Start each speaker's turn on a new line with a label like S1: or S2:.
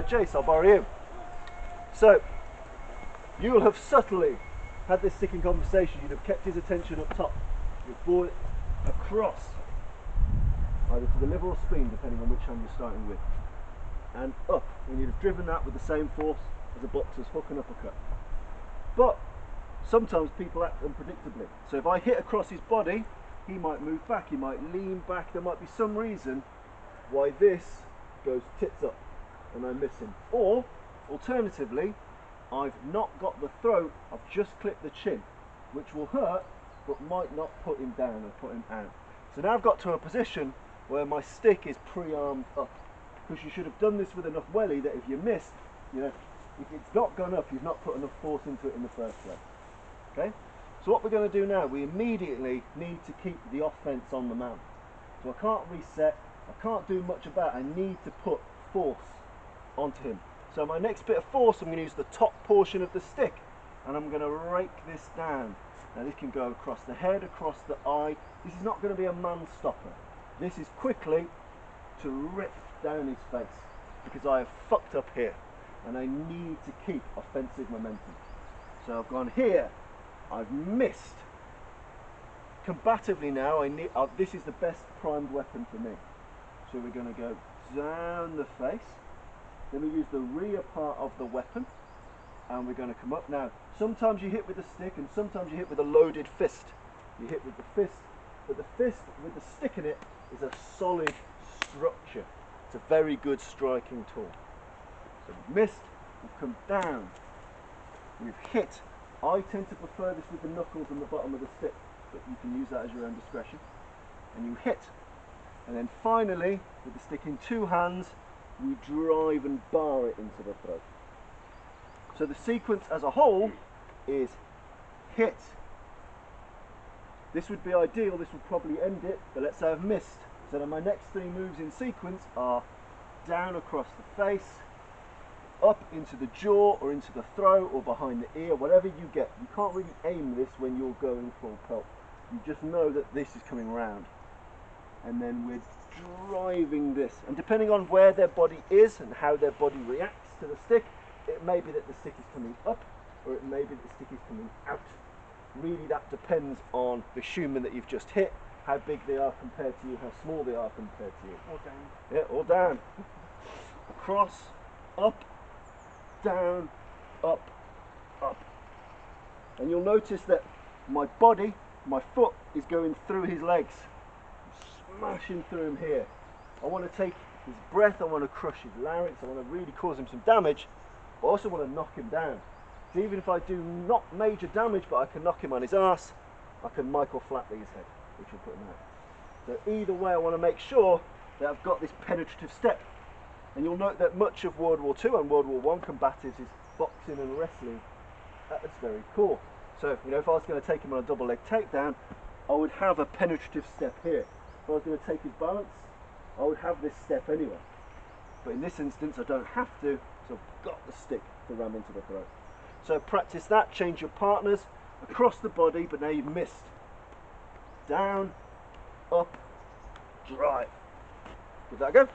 S1: Jace, I'll borrow you. So, you'll have subtly had this sticking conversation. You'd have kept his attention up top. You've brought it across, either to the liver or spleen, depending on which hand you're starting with, and up. And you'd have driven that with the same force as a boxer's hook and uppercut. But sometimes people act unpredictably. So if I hit across his body, he might move back, he might lean back. There might be some reason why this goes tits up and I miss him. Or alternatively, I've not got the throat, I've just clipped the chin, which will hurt but might not put him down or put him out. So now I've got to a position where my stick is pre-armed up, because you should have done this with enough welly that if you missed, you know, if it's not gone up, you've not put enough force into it in the first place. Okay? So what we're going to do now, we immediately need to keep the offense on the man. So I can't reset, I can't do much about it, I need to put force onto him. So my next bit of force, I'm going to use the top portion of the stick and I'm going to rake this down. Now this can go across the head, across the eye. This is not going to be a man stopper. This is quickly to rip down his face, because I have fucked up here and I need to keep offensive momentum. So I've gone here, I've missed. Combatively now, this is the best primed weapon for me. So we're going to go down the face, then we use the rear part of the weapon, and we're going to come up. Now, sometimes you hit with a stick and sometimes you hit with a loaded fist. You hit with the fist, but the fist with the stick in it is a solid structure. It's a very good striking tool. So we've missed, we've come down, we've hit. I tend to prefer this with the knuckles and the bottom of the stick, but you can use that as your own discretion. And you hit. And then finally, with the stick in two hands, we drive and bar it into the throat. So the sequence as a whole is hit. This would be ideal, this would probably end it, but let's say I've missed. So then my next three moves in sequence are down across the face, up into the jaw or into the throat or behind the ear, whatever you get. You can't really aim this when you're going full pelt. You just know that this is coming round. And then we're driving this. And depending on where their body is and how their body reacts to the stick, it may be that the stick is coming up or it may be that the stick is coming out. Really that depends on the human that you've just hit, how big they are compared to you, how small they are compared to you.
S2: Or down.
S1: Yeah, or down. Across, up, down, up, up. And you'll notice that my body, my foot is going through his legs, smashing through him here. I want to take his breath, I want to crush his larynx, I want to really cause him some damage, but I also want to knock him down. So even if I do not major damage, but I can knock him on his ass, I can Michael Flatley his head, which will put him out. So either way, I want to make sure that I've got this penetrative step. And you'll note that much of World War II and World War I combatives is boxing and wrestling at its very core. So, you know, if I was going to take him on a double leg takedown, I would have a penetrative step here. If I was going to take his balance, I would have this step anyway. But in this instance, I don't have to, so I've got the stick to ram into the throat. So practice that, change your partners across the body, but now you've missed. Down, up, drive. Give that a go.